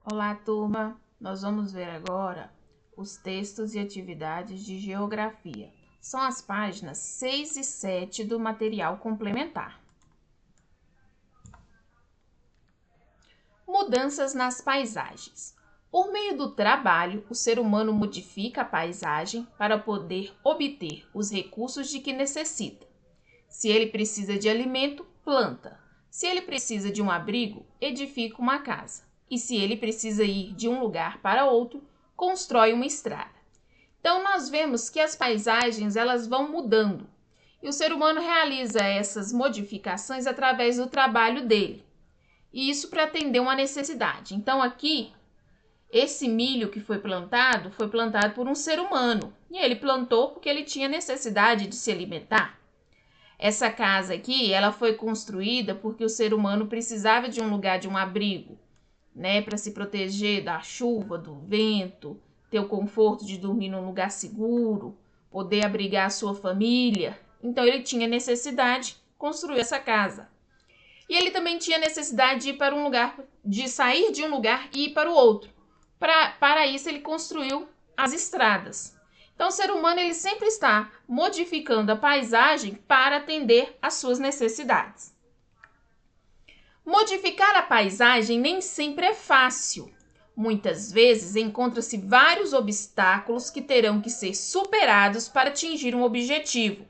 Olá, turma! Nós vamos ver agora os textos e atividades de geografia. São as páginas 6 e 7 do material complementar. Mudanças nas paisagens. Por meio do trabalho, o ser humano modifica a paisagem para poder obter os recursos de que necessita. Se ele precisa de alimento, planta. Se ele precisa de um abrigo, edifica uma casa. E se ele precisa ir de um lugar para outro, constrói uma estrada. Então, nós vemos que as paisagens elas vão mudando. E o ser humano realiza essas modificações através do trabalho dele. E isso para atender uma necessidade. Então, aqui, esse milho que foi plantado por um ser humano. E ele plantou porque ele tinha necessidade de se alimentar. Essa casa aqui, ela foi construída porque o ser humano precisava de um lugar, de um abrigo, né, para se proteger da chuva, do vento, ter o conforto de dormir num lugar seguro, poder abrigar a sua família. Então ele tinha necessidade de construir essa casa. E ele também tinha necessidade de ir para um lugar, de sair de um lugar e ir para o outro. Para isso ele construiu as estradas. Então, o ser humano ele sempre está modificando a paisagem para atender às suas necessidades. Modificar a paisagem nem sempre é fácil. Muitas vezes encontra-se vários obstáculos que terão que ser superados para atingir um objetivo.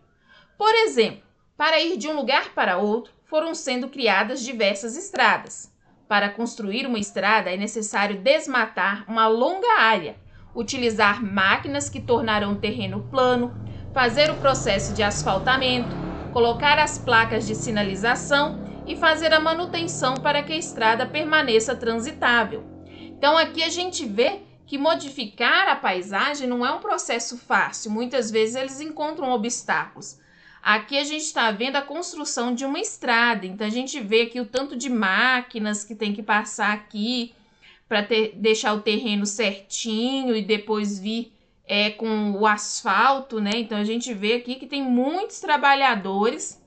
Por exemplo, para ir de um lugar para outro, foram sendo criadas diversas estradas. Para construir uma estrada é necessário desmatar uma longa área, utilizar máquinas que tornarão o terreno plano, fazer o processo de asfaltamento, colocar as placas de sinalização e fazer a manutenção para que a estrada permaneça transitável. Então aqui a gente vê que modificar a paisagem não é um processo fácil, muitas vezes eles encontram obstáculos. Aqui a gente está vendo a construção de uma estrada, então a gente vê aqui o tanto de máquinas que tem que passar aqui para deixar o terreno certinho e depois vir com o asfalto, né? Então a gente vê aqui que tem muitos trabalhadores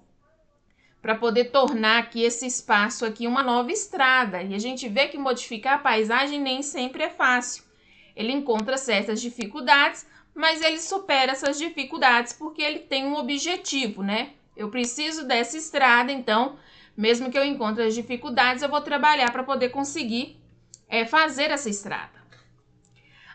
para poder tornar aqui esse espaço aqui uma nova estrada. E a gente vê que modificar a paisagem nem sempre é fácil. Ele encontra certas dificuldades, mas ele supera essas dificuldades porque ele tem um objetivo, né? Eu preciso dessa estrada, então, mesmo que eu encontre as dificuldades, eu vou trabalhar para poder conseguir fazer essa estrada.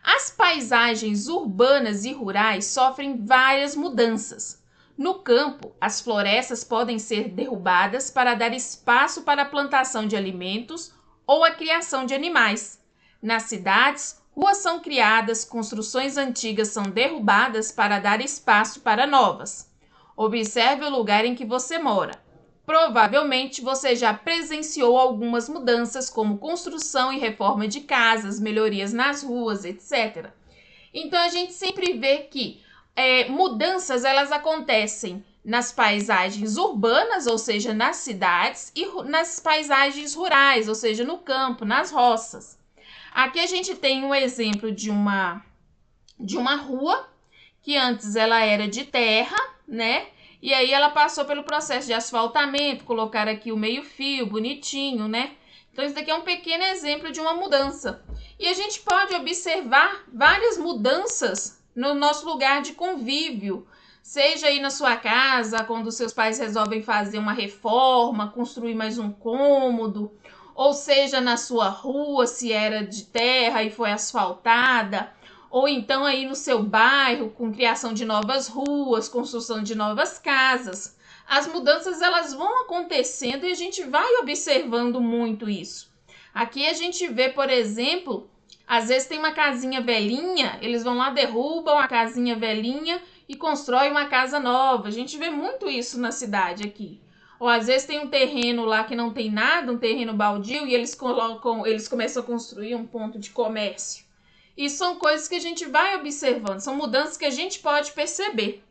As paisagens urbanas e rurais sofrem várias mudanças. No campo, as florestas podem ser derrubadas para dar espaço para a plantação de alimentos ou a criação de animais. Nas cidades, ruas são criadas, construções antigas são derrubadas para dar espaço para novas. Observe o lugar em que você mora. Provavelmente você já presenciou algumas mudanças, como construção e reforma de casas, melhorias nas ruas, etc. Então a gente sempre vê que mudanças elas acontecem nas paisagens urbanas, ou seja, nas cidades, e nas paisagens rurais, ou seja, no campo, nas roças. Aqui a gente tem um exemplo de uma rua que antes ela era de terra, né? E aí ela passou pelo processo de asfaltamento, colocar aqui o meio-fio bonitinho, né? Então isso daqui é um pequeno exemplo de uma mudança. E a gente pode observar várias mudanças no nosso lugar de convívio, seja aí na sua casa, quando os seus pais resolvem fazer uma reforma, construir mais um cômodo, ou seja na sua rua, se era de terra e foi asfaltada, ou então aí no seu bairro, com criação de novas ruas, construção de novas casas. As mudanças elas vão acontecendo e a gente vai observando muito isso. Aqui a gente vê, por exemplo, às vezes tem uma casinha velhinha, eles vão lá, derrubam a casinha velhinha e constroem uma casa nova. A gente vê muito isso na cidade aqui. Ou às vezes tem um terreno lá que não tem nada, um terreno baldio, e eles começam a construir um ponto de comércio. E são coisas que a gente vai observando, são mudanças que a gente pode perceber.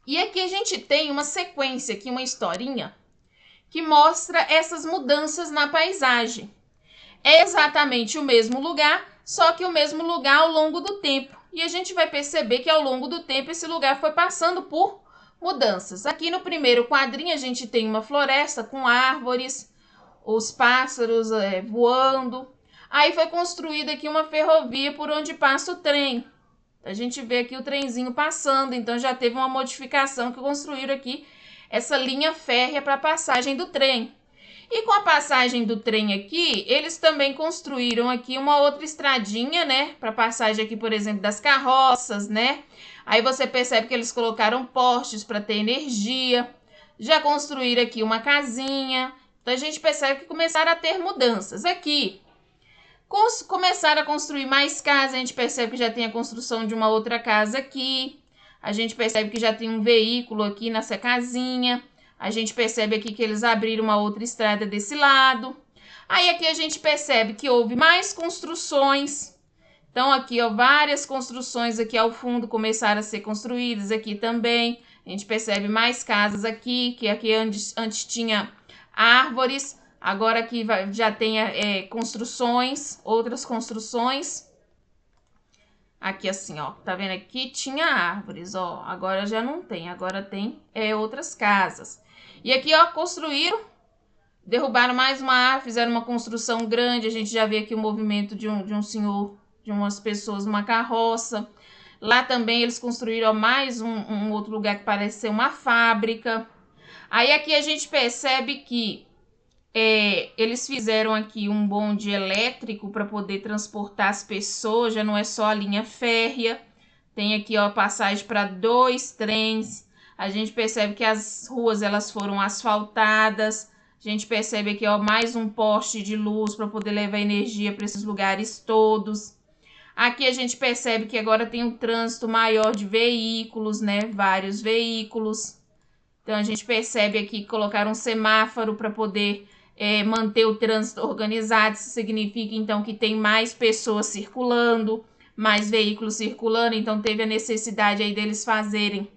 E aqui a gente tem uma sequência, aqui uma historinha, que mostra essas mudanças na paisagem. É exatamente o mesmo lugar, só que o mesmo lugar ao longo do tempo. E a gente vai perceber que ao longo do tempo esse lugar foi passando por mudanças. Aqui no primeiro quadrinho a gente tem uma floresta com árvores, os pássaros voando. Aí foi construída aqui uma ferrovia por onde passa o trem. A gente vê aqui o trenzinho passando, então já teve uma modificação que construíram aqui essa linha férrea para a passagem do trem. E com a passagem do trem aqui, eles também construíram aqui uma outra estradinha, né? Para passagem aqui, por exemplo, das carroças, né? Aí você percebe que eles colocaram postes para ter energia. Já construíram aqui uma casinha. Então a gente percebe que começaram a ter mudanças. Aqui, começaram a construir mais casas. A gente percebe que já tem a construção de uma outra casa aqui. A gente percebe que já tem um veículo aqui nessa casinha. A gente percebe aqui que eles abriram uma outra estrada desse lado. Aí aqui a gente percebe que houve mais construções. Então aqui, ó, várias construções aqui ao fundo começaram a ser construídas aqui também. A gente percebe mais casas aqui, que aqui antes tinha árvores. Agora aqui já tem construções, outras construções. Aqui assim, ó, tá vendo? Aqui tinha árvores, ó, agora já não tem, agora tem outras casas. E aqui, ó, construíram, derrubaram mais uma árvore, fizeram uma construção grande. A gente já vê aqui o movimento de um senhor, de umas pessoas numa carroça. Lá também eles construíram, ó, mais um outro lugar que parece ser uma fábrica. Aí aqui a gente percebe que eles fizeram aqui um bonde elétrico para poder transportar as pessoas, já não é só a linha férrea. Tem aqui, ó, passagem para 2 trens. A gente percebe que as ruas elas foram asfaltadas. A gente percebe aqui, ó, mais um poste de luz para poder levar energia para esses lugares todos. Aqui a gente percebe que agora tem um trânsito maior de veículos, né? Vários veículos. Então a gente percebe aqui que colocaram um semáforo para poder manter o trânsito organizado. Isso significa então que tem mais pessoas circulando, mais veículos circulando. Então teve a necessidade aí deles fazerem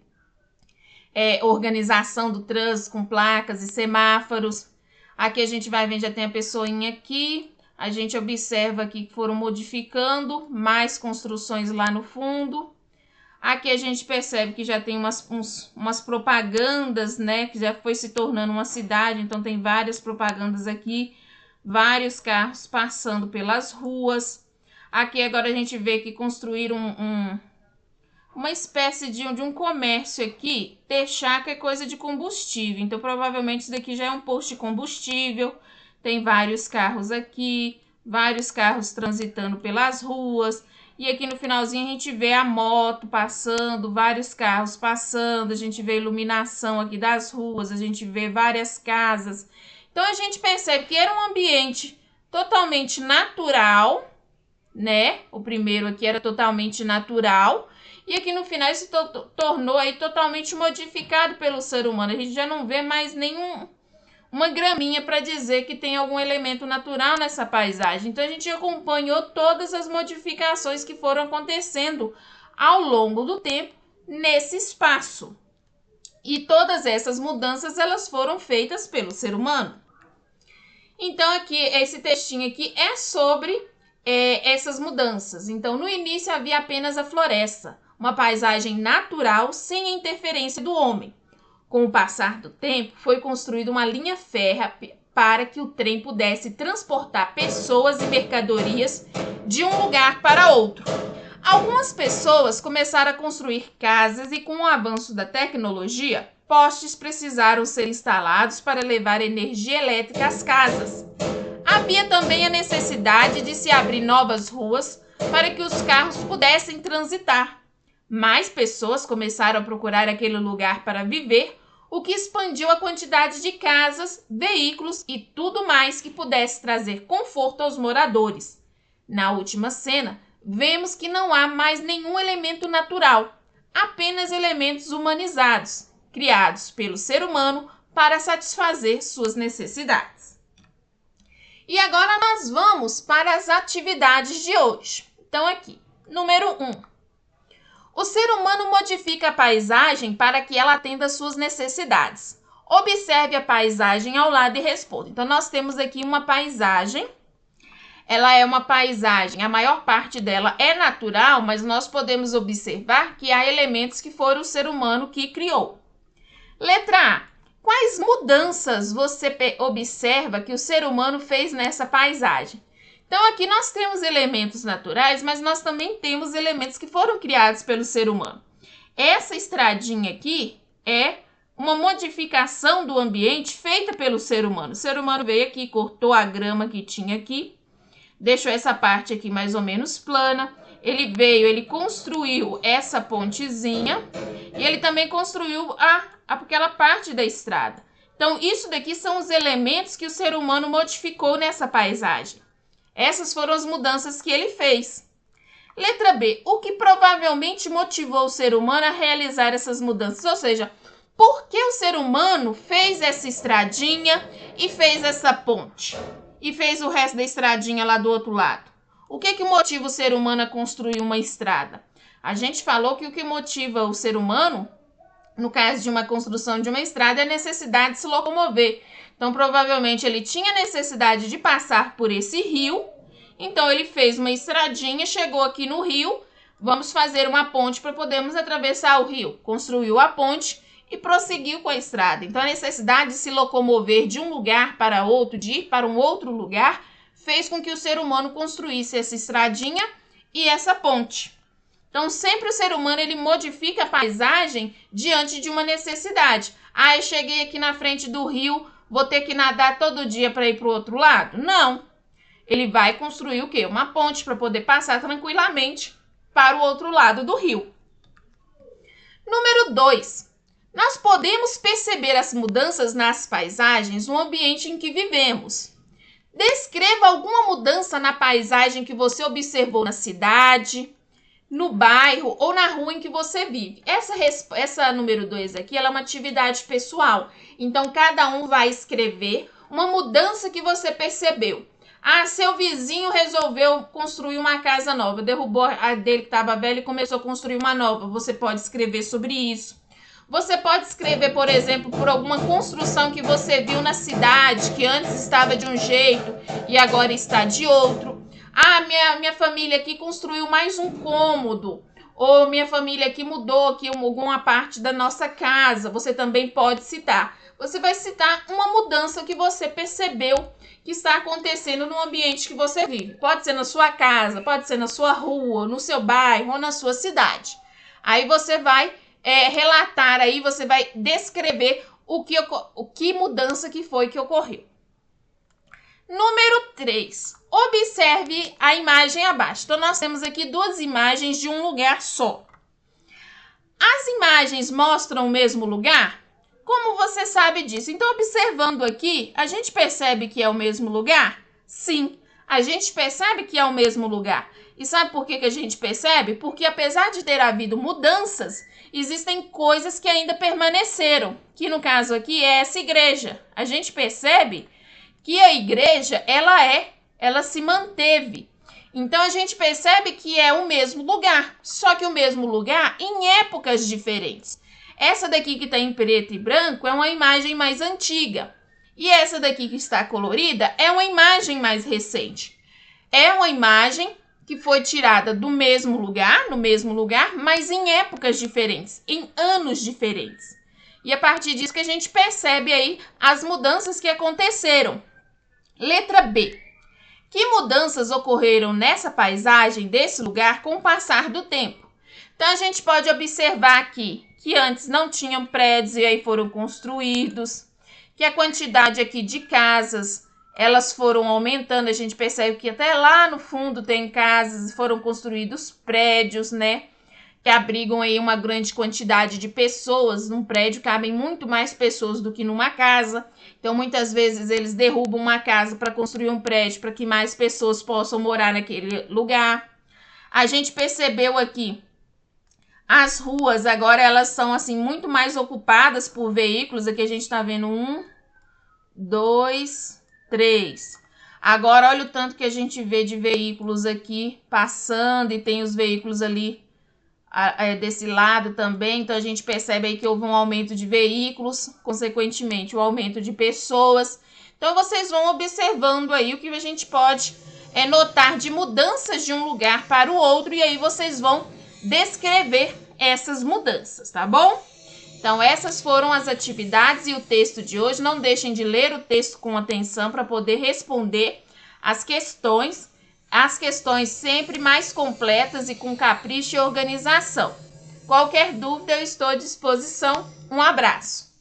organização do trânsito com placas e semáforos. Aqui a gente vai ver, já tem a pessoinha aqui. A gente observa aqui que foram modificando mais construções lá no fundo. Aqui a gente percebe que já tem umas propagandas, né? Que já foi se tornando uma cidade. Então tem várias propagandas aqui. Vários carros passando pelas ruas. Aqui agora a gente vê que construíram uma espécie de um comércio aqui. Texaco é coisa de combustível. Então provavelmente isso daqui já é um posto de combustível. Tem vários carros aqui. Vários carros transitando pelas ruas. E aqui no finalzinho a gente vê a moto passando, vários carros passando, a gente vê a iluminação aqui das ruas, a gente vê várias casas. Então a gente percebe que era um ambiente totalmente natural, né? O primeiro aqui era totalmente natural. E aqui no final se tornou aí totalmente modificado pelo ser humano. A gente já não vê mais uma graminha para dizer que tem algum elemento natural nessa paisagem. Então a gente acompanhou todas as modificações que foram acontecendo ao longo do tempo nesse espaço. E todas essas mudanças elas foram feitas pelo ser humano. Então aqui esse textinho aqui é sobre essas mudanças. Então no início havia apenas a floresta, uma paisagem natural sem a interferência do homem. Com o passar do tempo, foi construída uma linha férrea para que o trem pudesse transportar pessoas e mercadorias de um lugar para outro. Algumas pessoas começaram a construir casas e, com o avanço da tecnologia, postes precisaram ser instalados para levar energia elétrica às casas. Havia também a necessidade de se abrir novas ruas para que os carros pudessem transitar. Mais pessoas começaram a procurar aquele lugar para viver, o que expandiu a quantidade de casas, veículos e tudo mais que pudesse trazer conforto aos moradores. Na última cena, vemos que não há mais nenhum elemento natural, apenas elementos humanizados, criados pelo ser humano para satisfazer suas necessidades. E agora nós vamos para as atividades de hoje. Então aqui, número 1. O ser humano modifica a paisagem para que ela atenda às suas necessidades. Observe a paisagem ao lado e responda. Então, nós temos aqui uma paisagem. Ela é uma paisagem, a maior parte dela é natural, mas nós podemos observar que há elementos que foram o ser humano que criou. Letra A. Quais mudanças você observa que o ser humano fez nessa paisagem? Então, aqui nós temos elementos naturais, mas nós também temos elementos que foram criados pelo ser humano. Essa estradinha aqui é uma modificação do ambiente feita pelo ser humano. O ser humano veio aqui, cortou a grama que tinha aqui, deixou essa parte aqui mais ou menos plana. Ele veio, ele construiu essa pontezinha e ele também construiu aquela parte da estrada. Então, isso daqui são os elementos que o ser humano modificou nessa paisagem. Essas foram as mudanças que ele fez. Letra B. O que provavelmente motivou o ser humano a realizar essas mudanças? Ou seja, por que o ser humano fez essa estradinha e fez essa ponte? E fez o resto da estradinha lá do outro lado? O que motiva o ser humano a construir uma estrada? A gente falou que o que motiva o ser humano, no caso de uma construção de uma estrada, é a necessidade de se locomover. Então, provavelmente, ele tinha necessidade de passar por esse rio. Então, ele fez uma estradinha, chegou aqui no rio. Vamos fazer uma ponte para podermos atravessar o rio. Construiu a ponte e prosseguiu com a estrada. Então, a necessidade de se locomover de um lugar para outro, de ir para um outro lugar, fez com que o ser humano construísse essa estradinha e essa ponte. Então, sempre o ser humano ele modifica a paisagem diante de uma necessidade. Eu cheguei aqui na frente do rio, vou ter que nadar todo dia para ir para o outro lado? Não. Ele vai construir o quê? Uma ponte para poder passar tranquilamente para o outro lado do rio. Número 2. Nós podemos perceber as mudanças nas paisagens no ambiente em que vivemos. Descreva alguma mudança na paisagem que você observou na cidade, no bairro ou na rua em que você vive. Essa número 2 aqui, ela é uma atividade pessoal. Então, cada um vai escrever uma mudança que você percebeu. Seu vizinho resolveu construir uma casa nova, derrubou a dele que estava velha e começou a construir uma nova. Você pode escrever sobre isso. Você pode escrever, por exemplo, por alguma construção que você viu na cidade, que antes estava de um jeito e agora está de outro. Minha família aqui construiu mais um cômodo. Ou minha família aqui mudou aqui alguma parte da nossa casa. Você também pode citar. Você vai citar uma mudança que você percebeu que está acontecendo no ambiente que você vive. Pode ser na sua casa, pode ser na sua rua, no seu bairro ou na sua cidade. Aí você vai relatar, aí você vai descrever o que mudança que foi que ocorreu. Número 3. Observe a imagem abaixo. Então, nós temos aqui duas imagens de um lugar só. As imagens mostram o mesmo lugar? Como você sabe disso? Então, observando aqui, a gente percebe que é o mesmo lugar? Sim, a gente percebe que é o mesmo lugar. E sabe por que a gente percebe? Porque apesar de ter havido mudanças, existem coisas que ainda permaneceram, que no caso aqui é essa igreja. A gente percebe que a igreja, ela se manteve. Então, a gente percebe que é o mesmo lugar, só que o mesmo lugar em épocas diferentes. Essa daqui que está em preto e branco é uma imagem mais antiga. E essa daqui que está colorida é uma imagem mais recente. É uma imagem que foi tirada do mesmo lugar, no mesmo lugar, mas em épocas diferentes, em anos diferentes. E a partir disso que a gente percebe aí as mudanças que aconteceram. Letra B. Que mudanças ocorreram nessa paisagem desse lugar com o passar do tempo? Então, a gente pode observar aqui que antes não tinham prédios e aí foram construídos, que a quantidade aqui de casas, elas foram aumentando. A gente percebe que até lá no fundo tem casas, foram construídos prédios, né? Que abrigam aí uma grande quantidade de pessoas. Num prédio cabem muito mais pessoas do que numa casa. Então, muitas vezes, eles derrubam uma casa para construir um prédio para que mais pessoas possam morar naquele lugar. A gente percebeu aqui, as ruas agora elas são assim muito mais ocupadas por veículos. Aqui a gente está vendo 1, 2, 3. Agora, olha o tanto que a gente vê de veículos aqui passando e tem os veículos ali desse lado também. Então, a gente percebe aí que houve um aumento de veículos, consequentemente, o aumento de pessoas. Então, vocês vão observando aí o que a gente pode notar de mudanças de um lugar para o outro. E aí, vocês vão descrever essas mudanças, tá bom? Então, essas foram as atividades e o texto de hoje. Não deixem de ler o texto com atenção para poder responder as questões as questões sempre mais completas e com capricho e organização. Qualquer dúvida, eu estou à disposição. Um abraço!